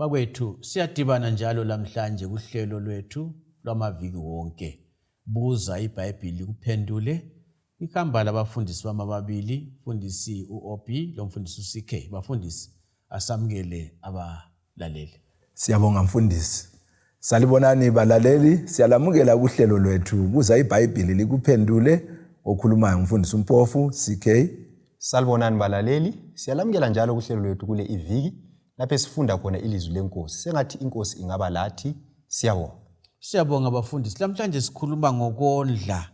Bakwethu siyadibana njalo lamhlanje kuhlelo lwethu lwamaviki wonke. Buza iBhayibhili likuphendule. Ikhamba labafundisi bamababili, mfundisi uOP lo mfundisi uCK. Bafundisi asamukele abalaleli. Siyabonga mfundisi. Salibonani balaleli, siyalamukela kuhlelo lwethu Buza iBhayibhili likuphendule okhulumayo umfundisi uMpofu CK. Salibonani balaleli, siyalamukela njalo kuhlelo lwethu kule iviki lapho sifunda khona ilizwi lenkosi. Sengathi inkosi ingaba lathi. Siyabonga. Siyabonga bafundisi. Namhlanje sikhuluma ngokondla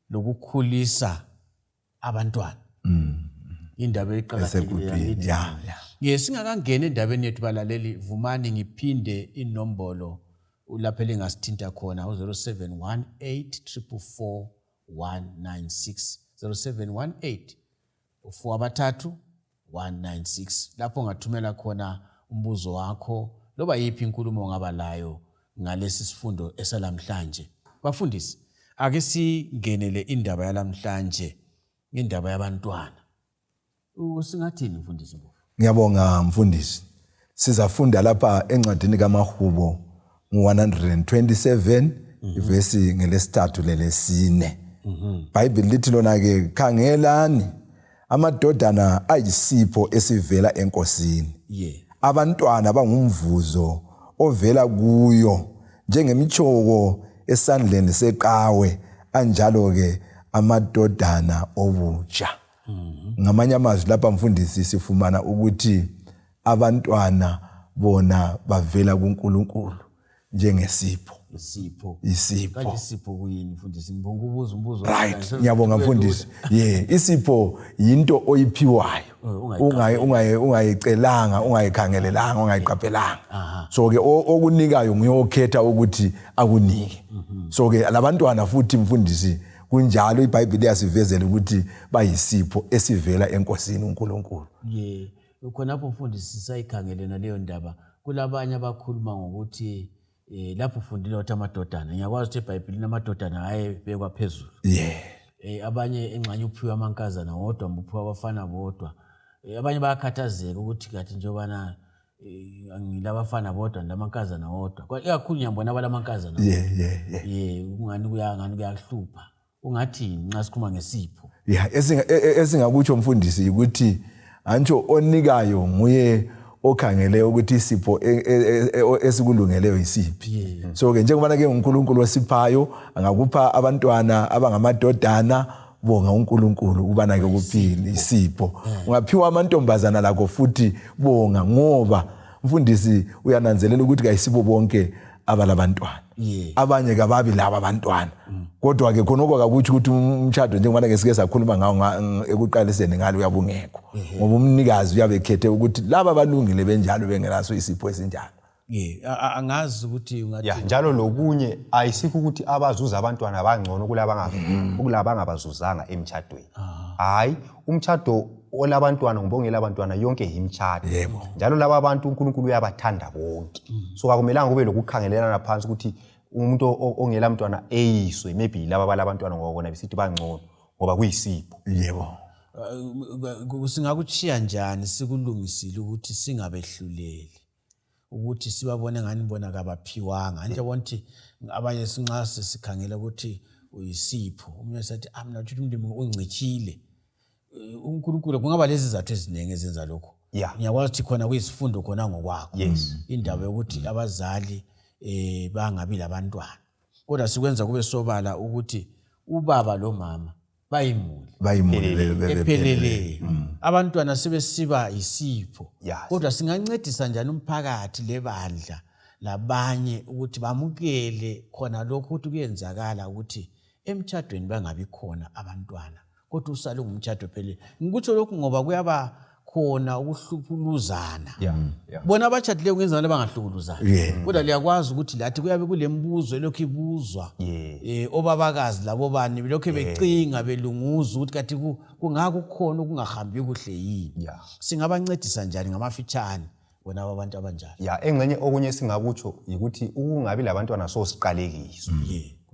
lokukhulisa abantwana. Indaba eqhakathekile yakithi. Singakangena endabeni yethu balaleli, vumani ngiphinde inombolo lapho elingasithinta khona 0718 444 196 0718 443 lapho ungathumela khona umbuzo wakho loba yiphi inkulumo ongaba layo ngalesi sifundo esalamhlanje. Bafundisi, ake singenele indaba yalamhlanje, indaba yabantwana. Usingathini mfundisi Mpofu? Ngiyabonga mfundisi. Sizafunda lapha encwadini kaMahubo 127 ivesi ngelesithathu lelesine. Bible lithi lona ke, khangelani amadodana ayisipho esivela enkosini. Abantwana bangumvuzo ovela kuyo, njengemithoko esandleni seqawe, anjalo ke amadodana obutsha. Ngamanye amazwi lapha mfundisi sifumana ukuthi abantwana bona bavela kuNkulunkulu njengesipho. Isipho. Kanti isipho kuyini mfundisi? Ngibonga umbuzo. Right. Ngiyabonga mfundisi. Isipho yinto oyiphiwayo. Ungayicelanga, ungayikhangelelanga, ungayiqaphelanga. So ke okunikayo nguyokhetha ukuthi akunike. So ke labantwana futhi mfundisi kunjalo iBhayibheli yasivezela ukuthi bayisipho esivela enkosini uNkulunkulu. Khonapho mfundisi sayikhangelena leyo ndaba. Kulabanye abakhuluma ngokuthi lapho ufundile ukuthi amadodana, ngiyakwazi ukuthi eBhayibhelini amadodana ayebekwa phezulu. Abanye engxanye uphiwa amankazana wodwa, uphiwa abafana bodwa. Abanye bayakhathazeka ukuthi kathi njobana ngilabafana bodwa namankazana wodwa. Ikakhulu ngiyabona abalamankazana. Ungani kuyahlupha. Ungathi nxa sikhuluma ngesipho? Esingakutsho mfundisi ukuthi antsho onikayo nguye okhangele ukuthi isipho esikulungeleyo isiphi. So ke njengoba ke uNkulunkulu osiphayo angakupha abantwana abangamadodana, bonga uNkulunkulu ubana ke kuphile isipho. Ungaphiwa amantombazana lakho futhi bonga, ngoba mfundisi uyananzelela ukuthi kayisibo bonke abalabantwana. Abanye kababi laba abantwana. Kodwa ke khonoko akakuthi ukuthi umtshado njengoba ke sike sakhuluma ngawo ekuqaliseni ngalo uyabungekho. Ngoba umnikazi uyabekhethe ukuthi laba balungile benjalo bengelaso isipho esinjalo. Angazi ukuthi ungathi njalo lokunye ayisikho ukuthi abazuza abantwana abangcono kulaba angabazuzanga emtshadweni. Hayi, umtshado olabantwana ngibongela abantwana yonke imtshado. Njalo laba abantu uNkulunkulu uyabathanda bonke. So akumelanga kube lokukhangelelana phansi ukuthi umuntu ongela mntwana eyiswe, maybe laba balabantwana ngokona besithi bangcono ngoba kuyisipho. Singakuchiya njani sikulungisile ukuthi singabehluleli, ukuthi sibabone ngani bona kabaphiwanga nje bonke abanye sinxa sikhangela ukuthi uyisipho. Umuntu esathi mina uthi umuntu ungcitshile. uNkulunkulu kungaba lezi zathu eziningi ezenza lokho. Ngiyakwazi ukuthi khona kuyisifundo khona ngokwakho. Indaba yokuthi abazali bangabi labantwana. Kodwa sikwenza kube sobala ukuthi ubaba lo mama bayimuli ephelele. Abantwana sebesiba isipho. Kodwa singancedisa njani umphakathi lebandla labanye ukuthi bamukele khona lokho ukuthi kuyenzakala ukuthi emtshadweni bangabi khona abantwana, kodwa usale ngumtshado phelele. Ngikutsho lokhu ngoba kuyaba khona ukuhlukuluzana. Bona abatshadileyo kungenzana labangahlukuluzana. Kodwa liyakwazi ukuthi lathi kuyabe kulembuzo elokhu ibuzwa. Obabakazi labo bani belokhu becinga belunguza ukuthi kathi kungakukhona okungahambi kuhle yini. Singabancedisa njani ngamafitshane bona abantu abanjalo? Engxenye okunye singakutsho ukuthi ukungabi labantwana so siqalekiso.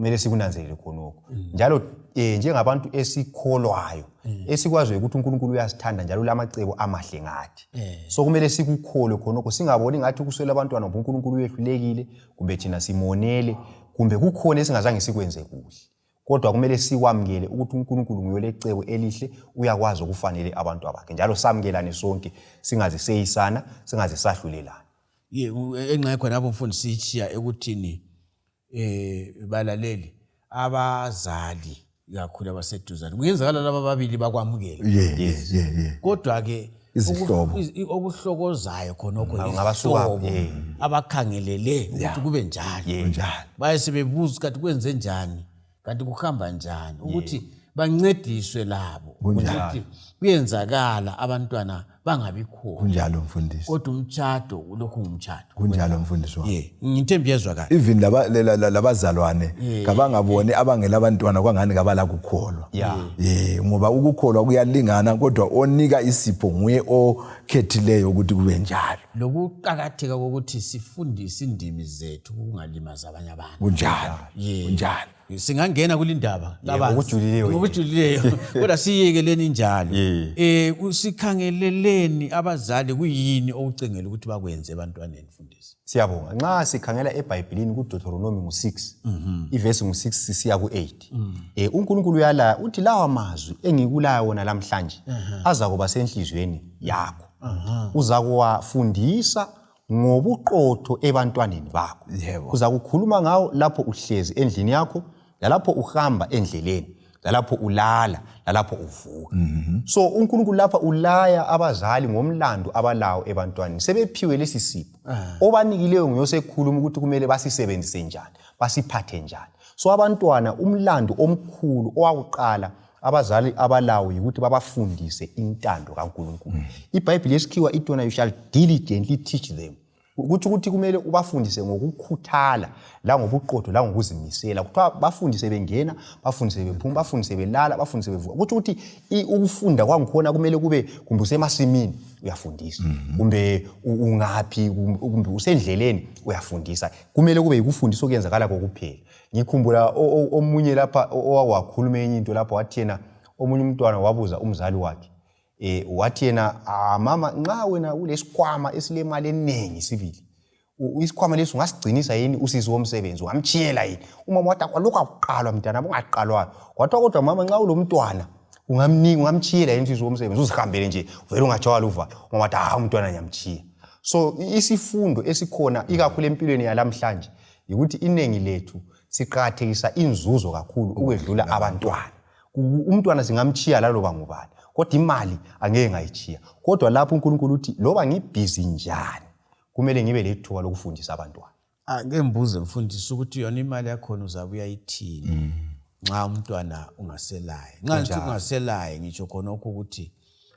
kumele sikunanzelele khonokho njalo njengabantu esikholwayo esikwaziyo ukuthi uNkulunkulu uyasithanda njalo lamacebo amahle ngathi so kumele sikukholwe khonokho singaboni ngathi ukuswela abantwana uNkulunkulu uyehlulekile kumbe thina simonele kumbe kukhona esingazange sikwenze kuhle kodwa kumele sikwamukele ukuthi uNkulunkulu nguye lecebo elihle uyakwazi ukufanele abantu abakhe njalo samukelane sonke singaze seyisana singaze sahlulelana engxa khona lapho mfundisi sichiya ekuthini balaleli abazali kakhulu abaseduzane kuyenzakala laba babili bakwamukela kodwa ke okuhlokozayo khonokho izihlobo abakhangelele ukuthi kube njalo baye sebebuza kanti kwenze njani kanti kuhamba njani ukuthi bancediswe labo ukuthi kuyenzakala abantwana bangabi khona kunjalo mfundisi kodwa umtshado ulokhu ngumtshado kunjalo mfundisi wami ngithemba yezwa kahle even labazalwane kabangabone abangela abantwana kwangani kabala kukholwa ngoba ukukholwa kuyalingana kodwa onika isipho nguye okhethileyo ukuthi kube njalo lokuqhakatheka kokuthi sifundise indimi zethu ukungalimaza abanye abantu kunjalo singangena kulindaba ngokujulileyo kodwa siyekeleni njalo sikhangeleleni abazali kuyini okucengela ukuthi bakwenze ebantwaneni mfundisi siyabonga nxa sikhangela eBhayibhelini kuDeuteronomy 6 ivesi 6 sisiya ku8 uNkulunkulu uyala uthi lawa mazwi engikulaya wona namhlanje azakuba senhlizweni yakho uzakuwafundisa ngobuqotho ebantwaneni bakho uzakukhuluma ngawo lapho uhlezi endlini yakho lalapho uhamba endleleni lalapho ulala lalapho uvuka so uNkulunkulu lapha ulaya abazali ngomlando abalawo ebantwaneni sebephiwe lesi sipho obanikileyo ngoyosekhuluma ukuthi kumele basisebenzise njani basiphathe njani so abantwana umlando omkhulu owakuqala abazali abalawo ukuthi babafundise intando kaNkulunkulu iBhayibheli yesikhiwa itona you shall diligently teach them ukuthi kumele ubafundise ngokukhuthala la ngobuqotho la ngokuzimisela kuthiwa bafundise bengena bafundise bephuma bafundise belala bafundise bevuka ukuthi ukufunda kwangikhona kumele kube kumbe usemasimini uyafundisa kumbe ungaphi kumbe usendleleni uyafundisa kumele kube ukufundisa okuyenzakala kokuphela ngikhumbula omunye lapha owakhuluma enye into lapha wathi yena omunye umntwana wabuza umzali wakhe wathi yena mama nxa wena ulesikhwama esilemali eningi sibili isikhwama leso ungasigcinisa yini usisi womsebenzi ungamchiyela yini umama wathi kwalokho akuqalwa mntana ungaqalwa kwathi kodwa mama nxa ulomntwana ungamningi ungamchiyela yini usisi womsebenzi uzihambele nje vele ungajwala uvalo mama wathi umntwana nyamchiya so isifundo esikhona ikakhulu empilweni yalamhlanje ukuthi inengi lethu siqhakathekisa inzuzo kakhulu ukwedlula abantwana umntwana singamchiya laloba ngubani kodwa imali angeke ngayichiya kodwa lapho uNkulunkulu uthi loba ngibhizi njani kumele ngibe lethuba lokufundisa abantwana ngembuze mfundisi ukuthi yona imali yakho uzabuya yithini nxa umntwana ungaselaye nxa ungaselaye ngisho khona ukuthi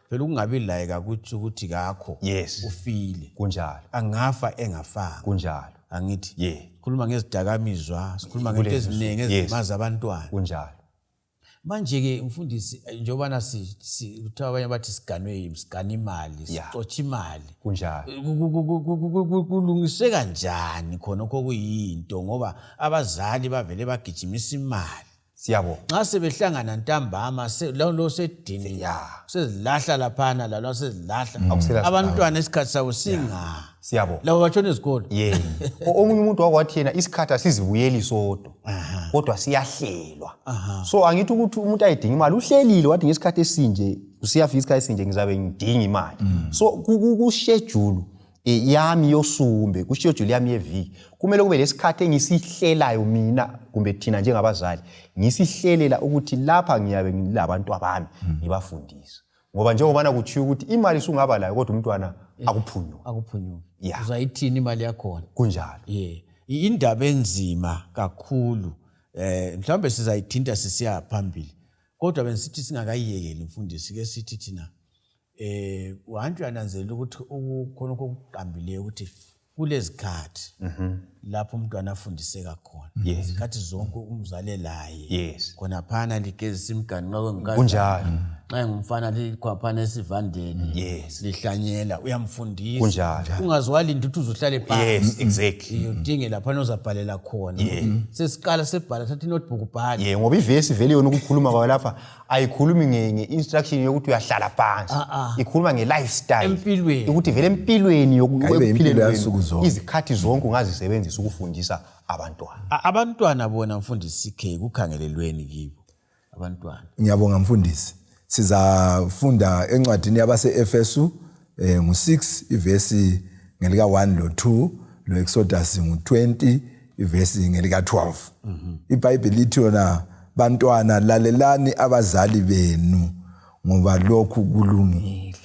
phela ukungabi laye kakuthi ukuthi kakho ufile kunjalo angafa engafanga kunjalo angithi khuluma ngezidakamizwa sikhuluma ngento eziningi ezimaza abantwana kunjalo manje ke mfundisi njobana uthawa abanye bathi sigana imali sicotsha imali kunjalo kulungiswe kanjani khona okuyinto ngoba abazali bavele bagijimisa imali siyabonga nxa sebehlangana ntambama lo sedini sezilahla laphana lalo sezilahla abantwana isikhathi sabo siyabonga labo batshona ezikolo omunye umuntu wakwathi yena isikhathi asizibuyeli sodwa kodwa siyahlelwa so angithi ukuthi umuntu ayidinga imali uhlelile wathi ngesikhathi esinje usiyafika isikhathi esinje ngizabe ngidinga imali so kuschedule yami yosumbe kuschedule yami yeviki kumele kube lesikhathi engisihlelayo mina kumbe thina njengabazali ngisihlelela ukuthi lapha ngiyabe ngilabantu abami ngibafundisa ngoba njengobana kuchiya ukuthi imali sungaba layo kodwa umntwana akuphunyuka uzayithini imali yakho kunjalo indaba enzima kakhulu mhlawumbe sizayithinta sisiya phambili kodwa benisithi singakayiyekeli mfundisi ke sithi thina uhanjwe ananzelela ukuthi khona okuqambileyo ukuthi kulezikhathi lapho umntwana afundiseka khona. Isikhathi zonke umzali laye. Khona phana ligezisa imiganu ngakwengazi. Kunjalo. Xa engumfana likhwaphana esivandeni. Lihlanyela uyamfundisa. Kunjalo. Ungazwalindi ukuthi uzohlale phansi. Yes, exactly. Udinge lapha ozabhalela khona. Sesikala sebhala thatha inotebook bhala. Ngoba ivesi vele yona ukukhuluma kwayo lapha ayikhulumi nge-instruction yokuthi uyahlala phansi. Ikhuluma nge-lifestyle. Empilweni. Ukuthi vele empilweni yokuphila izikhathi zonke ungazisebenzisa ukufundisa abantwana. Abantwana bona mfundisi CK kukhangelelweni kibo. Abantwana. Ngiyabonga mfundisi. Sizafunda encwadini yabase-Efesu ngo-6 ivesi ngelika 1 lo 2 lo Exodus ngo-20 ivesi ngelika 12. IBhayibheli lithi yona bantwana lalelani abazali benu ngoba lokhu kulungile.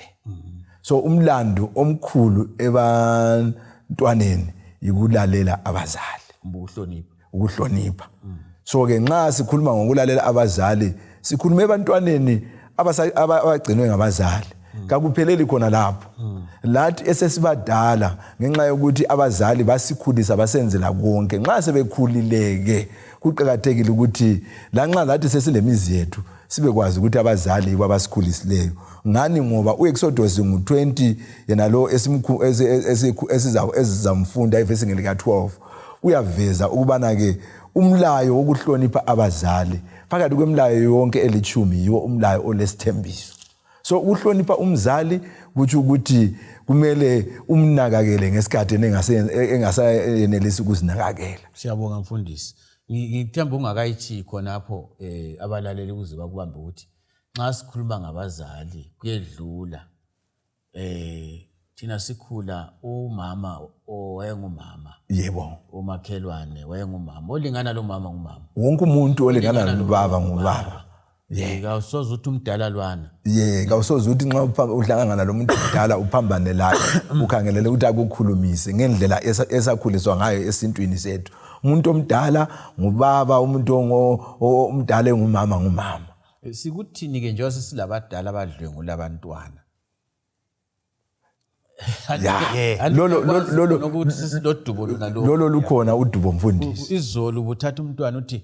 So umlando omkhulu ebantwaneni ikulalela abazali. Ukuhlonipha. So ke nxa sikhuluma ngokulalela abazali sikhuluma ebantwaneni abagcinwe ngabazali. Kakupheleli khona lapho. Lathi esesibadala ngenxa yokuthi abazali basikhulisa basenzela konke. Nxa sebekhulileke kuqhakathekile ukuthi lanxa lathi sesilemizi yethu sibekwazi ukuthi abazali babasikhulisileyo. Ngani ngoba uExodus ngo-20 yena lo esizamfunda ivesi ngelika 12 uyaveza ukubana ke umlayo wokuhlonipha abazali phakathi kwemilayo yonke elithumi yiwo umlayo olesithembiso. So ukuhlonipha umzali kuthi ukuthi kumele umnakakele ngesikhathi engasayenelisi ukuzinakakela. Siyabonga mfundisi. Ngithemba ungakayithi khonapho abalaleli ukuze bakubambe ukuthi nxa sikhuluma ngabazali kuyedlula thina sikhula umama owayengumama. Yebo. Umakhelwane wayengumama olingana lo mama ngumama. Wonke umuntu olingana nobaba ngubaba. Awusoze uthi umdala lwana. Awusoze uthi nxa uhlangana lomuntu omdala uphambane laye ukhangelele ukuthi akukhulumise ngendlela esakhuliswa ngayo esintwini sethu. Umuntu omdala ngubaba, umuntu omdala ngumama. Sikuthini ke njengoba sisilabadala abadlwengula abantwana. Lolo lukhona udubo mfundisi. Izolo ubuthatha umntwana uthi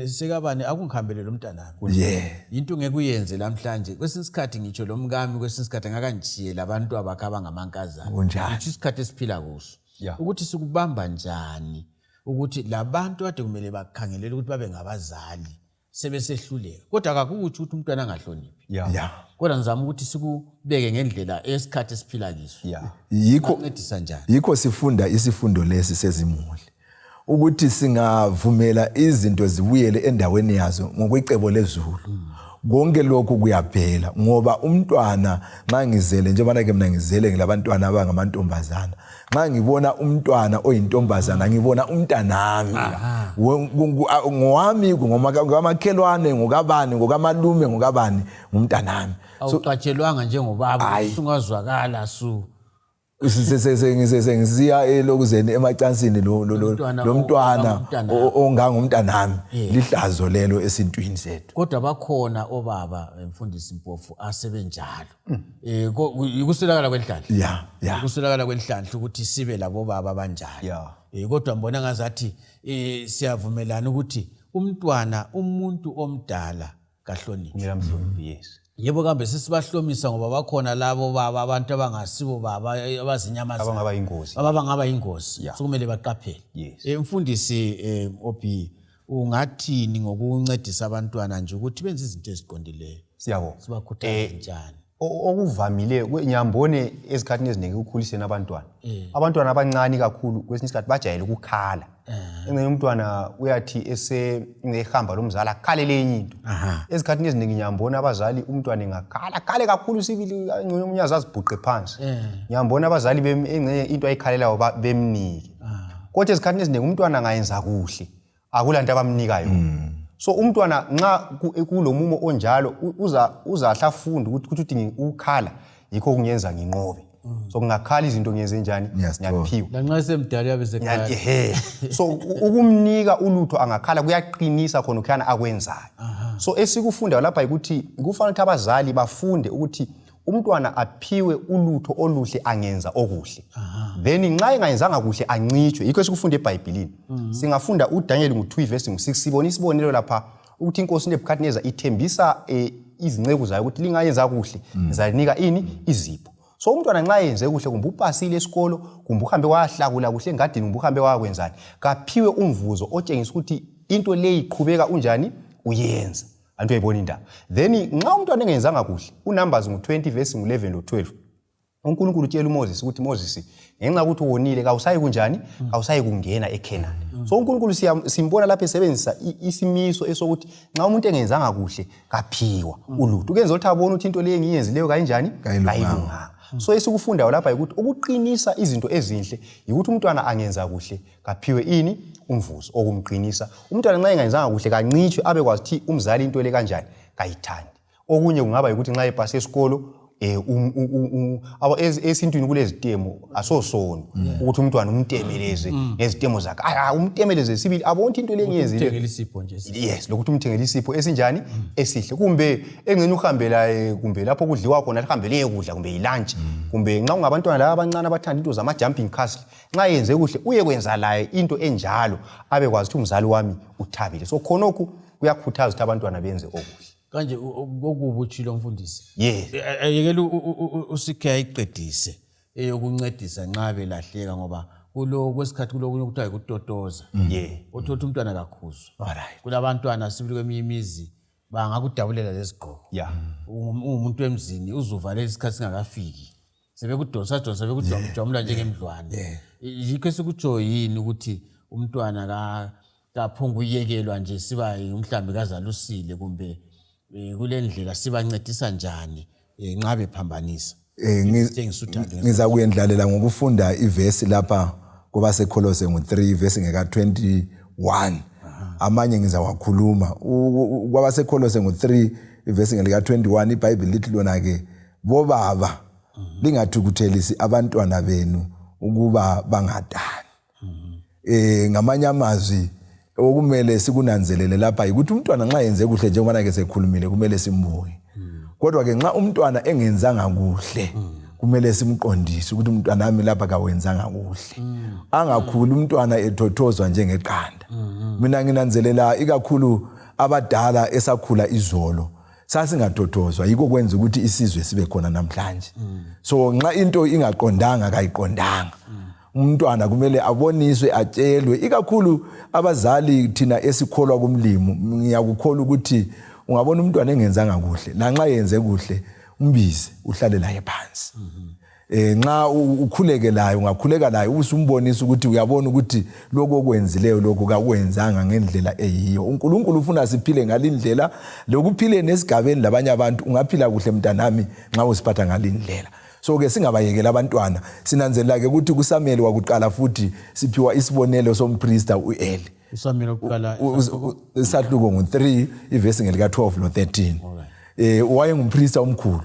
sekabani akungihambele lo mntanami. Into ngeke uyenze namhlanje. Kwesinye isikhathi ngitsho lo mkami kwesinye isikhathi ngakangijiyela abantu abakha abangamankazana. Ukuthi isikhathi esiphila kuso. Ukuthi sikubamba njani ukuthi labantu kade kumele bakhangelele ukuthi babe ngabazali sebesehluleka. Kodwa akakukuthi ukuthi umntwana angahloniphi. Kodwa ngizama ukuthi sikubeke ngendlela esikhathi esiphila kiso. Yikho sifunda isifundo lesi sezimuli. Ukuthi singavumela izinto zibuyele endaweni yazo ngokwecebo lezulu. Konke lokho kuyaphela ngoba umntwana nxa ngizele njengoba ke mina ngizele ngilabantwana abangamantombazana. Nxa ngibona umntwana oyintombazana ngibona umntanami. Ngowami ngomakhelwane ngokabani ngokamalume ngokabani ngumntanami. Awuqatshelwanga njengobaba usungazwakala su. Ngisiya elokuzeni emacansini lo mntwana ongangumntanami lihlazo lelo esintwini sethu. Kodwa bakhona obaba emfundisi Mpofu asebenjalo. Ikuswelakala kwenhlanhla. Ikuswelakala kwenhlanhla ukuthi sibe labo baba abanjalo. Kodwa mbona ngazathi siyavumelana ukuthi umntwana umuntu omdala kahloniphe. Yebo kambe sesibahlomisa ngoba bakhona labo baba abantu abangasibo baba abazinyamazana abangaba ingozi sokumele baqaphele. Mfundisi Obi ungathini ngokuncedisa abantwana nje ukuthi benze izinto eziqondileyo? Sibakhuthaza njani? Okuvamile ngiyambone ezikhathini eziningi ukukhulisena abantwana. Abantwana abancane kakhulu kwesinye isikhathi bajayele ukukhala. Engene umntwana uyathi esehamba lomzali akhalele enye into. Ezikhathini eziningi ngiyambona abazali umntwana engakhala khale kakhulu sibili engcenye umnyazi azibhuqe phansi. Ngiyambona abazali engcenye into ayikhalelayo bemnike. Kodwa ezikhathini eziningi umntwana angayenza kuhle akulanto abamnikayo. So umntwana nxa kulomumo onjalo uzahla afunda ukuthi udinga ukukhala yikho kungenza nginqobe. So ngakhala izinto ngiyenze njani ngiyaphiwa. Lanxa esemdala yabe sekhala. So ukumnika ulutho angakhala kuyaqinisa khona ukhana akwenzayo. So esikufunda lapha ukuthi kufanele ukuthi abazali bafunde ukuthi umntwana aphiwe ulutho oluhle angenza okuhle. Then nxa engayenzanga kuhle ancitshwe. Yikho esikufunde eBhayibhelini. Singafunda uDaniel 2:6 sibona isibonelo lapha ukuthi inkosi Nebukadneza ithembisa izinceku zayo ukuthi lingayenza kuhle ngizalinika izipho. So umntwana nxa yenze kuhle kumbe upasile esikolo kumbe uhambe wayahlakula kuhle engadini kumbe uhambe wayakwenzani kaphiwe umvuzo otshengisa ukuthi into leyi iqhubeka unjani uyenza. Antu uyayibona indaba. Then nxa umntwana engenzanga kuhle uNumbers 20:11 lo 12 uNkulunkulu utshela uMoses ukuthi Moses ngenxa ukuthi uwonile kawusayi kunjani kawusayi kungena eKenani. So uNkulunkulu simbona lapha esebenzisa isimiso esokuthi nxa umuntu engenzanga kuhle kaphiwa ulutho ukenza ukuthi abone ukuthi into leyo engiyenzileyo kayinjani kayilunganga. So esikufundayo lapha ukuthi ukuqinisa izinto ezinhle ukuthi umntwana angenza kuhle kaphiwe umvuzo okumqinisa. Umntwana nxa engenzanga kuhle kancitshwe abekwazi ukuthi umzali into le kanjani kayithandi. Okunye kungaba ukuthi nxa epase esikolo esintwini kulezitemo asosono ukuthi umntwana umtemeleze ngezitemo zakhe umtemeleze sibili abonke into le ngiyenzile umthengele isipho nje. Yes, lokuthi umthengele isipho esinjani esihle kumbe engcene uhambela kumbe lapho kudliwa khona lihambele ukudla kumbe ilunch kumbe nxa ungabantwana laba abancane abathanda into zama jumping castle nxa yenze kuhle uye kwenza laye into enjalo abekwazi ukuthi umzali wami uthabile. So khonokho kuyakhuthaza ukuthi abantwana benze okuhle. Kanje okubuchilo mfundisi. Yes. Yekela usikhe ayiqedise eyokuncedisa nxa belahleka ngoba kwesikhathi kulokunye kuthiwa ukutotoza. Uthatha umntwana kakhuzwa. Alright. Kulabantwana sibili kweminye imizi bangakudabulela lesigqoko. Umuntu emzini uzuvalela isikhathi singakafiki. Sebekudosa sebekujamula njengemdlwane. Yikho esikutsho yini ukuthi umntwana kaphonga uyekelwa nje siba umhlambi kazalusile kumbe kule ndlela sibancedisa njani nxa bephambanisa. Ngiza kuyendlalela ngokufunda ivesi lapha kuba seKolose 3 verse ngeka 21. Amanye ngizawakhuluma kwaba seKolose 3 verse ngeka 21 iBhayibheli lithi lona ke bobaba lingathukuthelisi abantwana benu ukuba bangadani. Ngamanye amazwi okumele sikunanzelele lapha ukuthi umntwana nxa yenze kuhle njengoba ke sekhulumile kumele simbuye. Kodwa ke nxa umntwana engenzanga kuhle kumele simqondise ukuthi umntwana nami lapha kawenzanga kuhle. Angakhuli umntwana ethothozwa njengeqanda. Mina nginanzelela ikakhulu abadala esakhula izolo sasingathothozwa yiko kwenza ukuthi isizwe sibe khona namhlanje. So nxa into ingaqondanga kayiqondanga. Umntwana kumele aboniswe atshelwe ikakhulu abazali thina esikholwa kumlimo ngiyakukholwa ukuthi ungabona umntwana engenzanga kuhle nanxa yenze kuhle umbize uhlale laye phansi. Nxa ukhuleke laye ungakhuleka laye usumbonisa ukuthi uyabona ukuthi lokho okwenzileyo lokho kakwenzanga ngendlela eyiyo. uNkulunkulu ufuna siphile ngalindlela lokuphile nesigabeni labanye abantu ungaphila kuhle mntanami nxa usiphatha ngalindlela. So ke singabayekela abantwana sinanzelela ke ukuthi kuSamuel wakuqala futhi siphiwa isibonelo sompriester uEli. uSamuel wakuqala isahluko ngo3 ivesi ngelika 12 lo 13. Wayengumpriester omkhulu.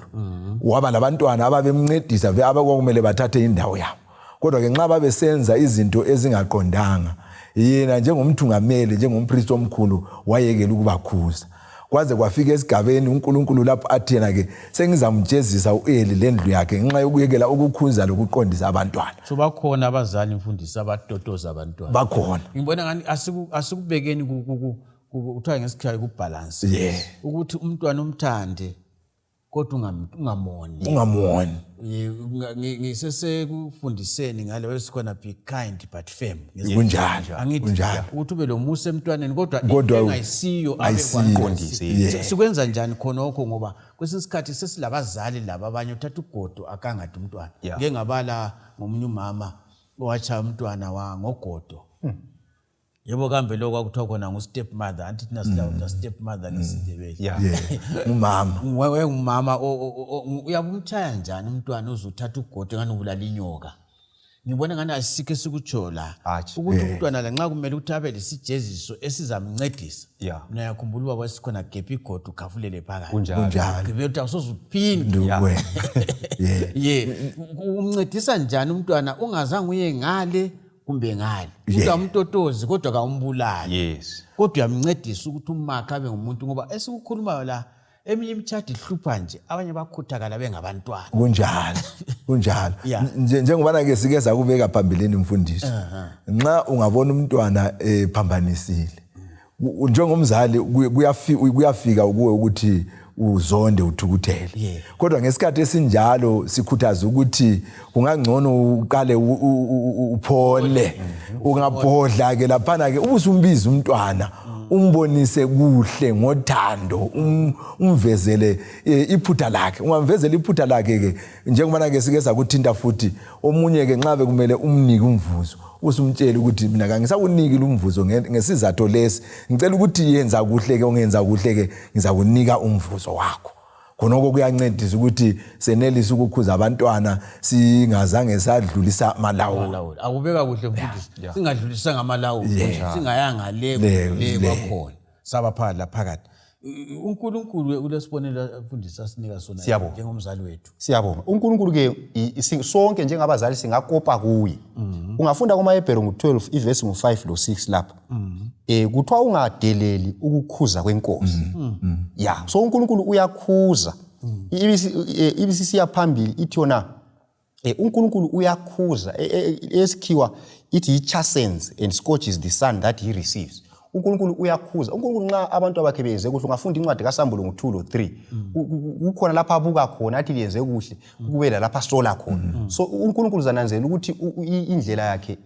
Waba labantwana ababemncedisa abakwakumele bathathe indawo yabo. Kodwa ke nxa babesenza izinto ezingaqondanga yena njengomthungameli njengompriester omkhulu wayekela ukubakhuza. Kwaze kwafika esigabeni uNkulunkulu lapho athi yena ke sengizamjezisa uEli lendlu yakhe ngenxa yokuyekela ukukhuza lokuqondisa abantwana. So bakhona abazali mfundisi abatotoza abantwana. Bakhona. Ngibona ngani asikubekeni kuthiwa ngesikhathi kubalance. Ukuthi umntwana umthande kodwa ungamoni. Ngisesekufundiseni ngale wesikhona be kind but firm. Kunjalo. Angithi ukuthi ube lomusa emntwaneni kodwa engayisiyo abekwaqondise. Sikwenza njani khonokho ngoba kwesinye isikhathi sesilabazali laba abanye uthatha ugodo akangadi umntwana. Ngeke ngabala ngomunye umama owacha umntwana ngogodo. Yebo kambe lokho akuthiwa khona ngustep mother anti thina sidawuta step mother ngesindebele. Umama. Wewe umama uyabumthaya njani umntwana uzuthatha ugodo ngani ubulala inyoka. Ngibona ngani asike sikutsho la ukuthi umntwana la nxa kumele ukuthi abe lesijeziso esizamncedisa. Mina yakhumbula ubaba wesikhona gebhe igodo ukhafulele phakathi. Kunjalo. Ngibona ukuthi awusozuphinde. Umncedisa njani umntwana ungazange uye ngale kumbe ngale. Umtotozi kodwa kawumbulali. Kodwa uyamncedisa ukuthi umakha abe ngumuntu ngoba esikukhuluma la eminye imtshado ihlupha nje abanye bakhuthakala bengabantwana kunjalo Yeah. njengoba ke sike sakubeka phambili imfundiso nxa ungabona umntwana phambanisile njengomzali kuyafika kuwe ukuthi uzonde uthukuthele kodwa ngesikhathi esinjalo sikhuthaza ukuthi kungangcono uqale uphole ungabhodla ke laphana ke ubusumbiza umntwana umbonise kuhle ngothando umvezele iphutha lakhe ungamvezela iphutha lakhe ke njengoba ke sike sakuthinta futhi omunye ke nxa bekumele umnike umvuzo usumtshela ukuthi mina kangisakunikile umvuzo ngesizathu lesi ngicela ukuthi yenza kuhle ke ungenza kuhle ke ngizakunika umvuzo wakho khonoko kuyancedisa ukuthi senelise ukukhuza abantwana singazange sadlulisa amalawulo akubeka kuhle mfundisi singadlulisa ngamalawulo singayanga le kwakhona saba phakathi uNkulunkulu ulesibonelo mfundisi asinika sona njengomzali wethu. Siyabonga. uNkulunkulu ke sonke njengabazali singakopa kuye. Ungafunda kumaHebheru 12 ivesi 5 lo6 lapha. Kuthiwa ungadeleli ukukhuza kwenkosi. Yeah, so uNkulunkulu uyakhuza. Ibisi siyaphambili ithi yona uNkulunkulu uyakhuza esikhiwa ithi chastens and scourges the son that he receives. uNkulunkulu uyakhuza. uNkulunkulu nxa abantu abakhe benze kuhle ungafunda incwadi kaSambulo 2 lo 3 kukhona lapha abuka khona athi liyenze kuhle kubela lapha sola khona. So uNkulunkulu zananzela ukuthi indlela yakhe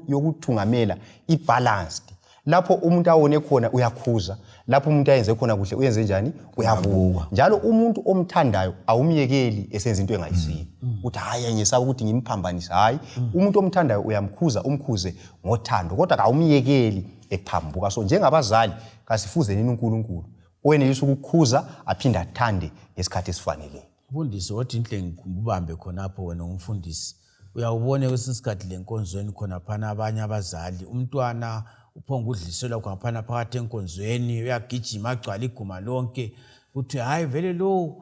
yokuthungamela ibalanced. Lapho umuntu awone khona uyakhuza, lapho umuntu ayenze khona kuhle uyenze njani uyabuka. Njalo umuntu omthandayo awumyekeli esenza into engayisiyo. Uthi hayi ngisaba ukuthi ngimphambanise. Hayi, umuntu omthandayo uyamkhuza umkhuze ngothando kodwa awumyekeli ephambuka. So njengabazali kasifuze nini uNkulunkulu owenelisa ukukhuza aphinda athande ngesikhathi esifanele. Mfundisi wathi inhle ngikubambe khonapho wena umfundisi. Uyawubona kwesinsikhathi lenkonzweni khona phana abanye abazali umntwana uphonga udliselwa kwaphana phakathi enkonzweni uyagijima agcwala iguma lonke uthi hayi vele lo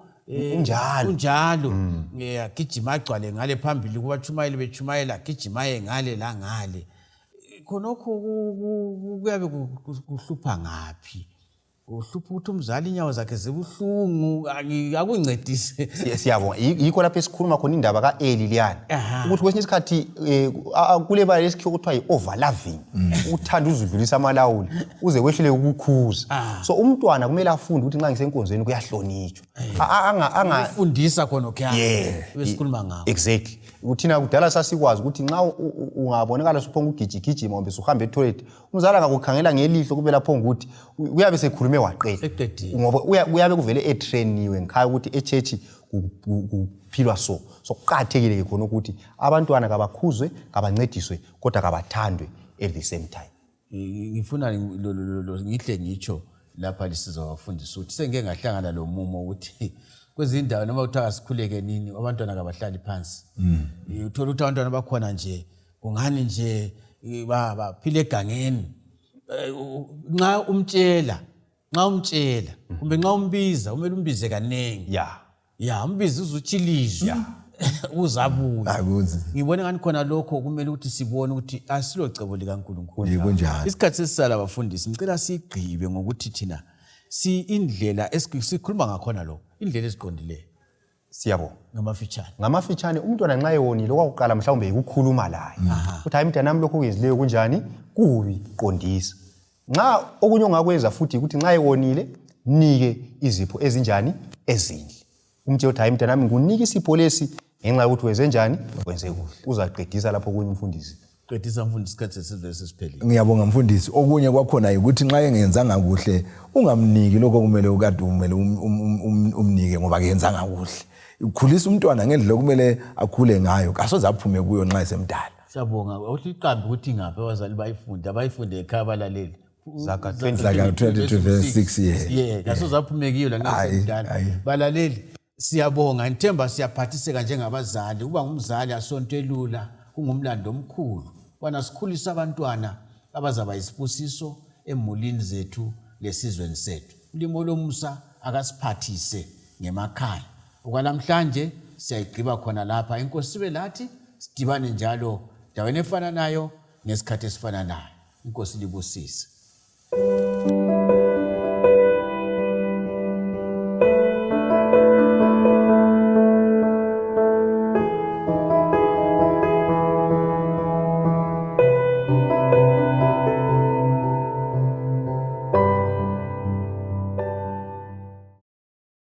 unjalo agijima agcwale ngale phambili kubachumayeli bechumayela agijimaye ngale la ngale khonokho kuyabe kuhlupha ngaphi uhlupha ukuthi umzali inyawo zakhe zibuhlungu akuncedise. Siyabonga. Yikho lapho esikhuluma khona indaba kaEli liyana ukuthi kwesinye isikhathi kule bala lesikhiwo kuthiwa yi-overloving, uthanda uzudlulisa amalawulo uze kwehlele ukukhuza. So umntwana kumele afunde ukuthi nxa ngisenkonzweni kuyahlonitshwa angafundisa khona okuyaphi besikhuluma ngakho. Exactly. Uthina kudala sasikwazi ukuthi nxa ungabonakala suphonga ugijigijima kumbe suhamba etoilet umzali angakukhangela ngelihlo kube lapho ukuthi uyabe sekhulume waqeda ngoba uyabe kuvele etrainiwe ngikhaya ukuthi eChurch kuphilwa so kuqhathekile ke khona ukuthi abantwana kabakhuzwe kabancediswe kodwa kabathandwe at the same time. Ngifuna ngihle ngitsho lapha lisiza abafundisi ukuthi sengeke ngahlangana lo mumo ukuthi kwezindawo noma uthaga sikhuleke nini abantwana kabahlali phansi. Uthola ukuthi abantwana bakhona nje kungani nje baphile egangeni. Nxa umtshela kumbe nxa umbiza kumele umbize kanengi. Umbiza uzuchilizwa uzabuya. Ngibone ngani khona lokho kumele ukuthi sibone ukuthi asilocebo likaNkulunkulu. Isikhathi sesisala abafundisi ngicela sigqibe ngokuthi thina indlela esikhuluma ngakhona lo indlela eziqondileyo. Siyabonga. Ngamafitshane umntwana nxa ewonile okwaqala mhlawumbe ukukhuluma laye. Uthi hayi mntanami lokho kwenzileyo kunjani kubi qondisa. Nxa okunye ongakwenza futhi ukuthi nxa ewonile nike izipho ezinjani ezinhle. Umtshela uthi hayi mntanami ngikunike isipho lesi ngenxa ukuthi wenze njani wenze kuhle. Uzaqedisa lapho kunye umfundisi. Qedisa mfundisi isikhathi sesivele sesiphele. Ngiyabonga mfundisi okunye kwakhona ukuthi nxa engenzanga kuhle ungamniki lokho kumele ukade kumele umnike ngoba kenzanga kuhle. Ukhulisa umntwana ngendlela kumele akhule ngayo kasoze aphume kuyo nxa esemdala. Siyabonga uthi iqambi ukuthi ngapha abazali bayifunde ekhaya balaleli. Zaka 22:6 kasoze aphume kuyo la nxa esemdala balaleli. Siyabonga ngithemba siyaphathiseka njengabazali kuba ngumzali asonto elula kungumlando omkhulu. Wana sikhulisa abantwana abazaba isibusiso emulini zethu lesizweni sethu. Ulimo lomusa akasiphathise ngemakhaya. Okwalamhlanje siyayigqiba khona lapha. Inkosi sibe lathi sidibane njalo ndaweni efana nayo ngesikhathi esifana nayo. Inkosi libusise.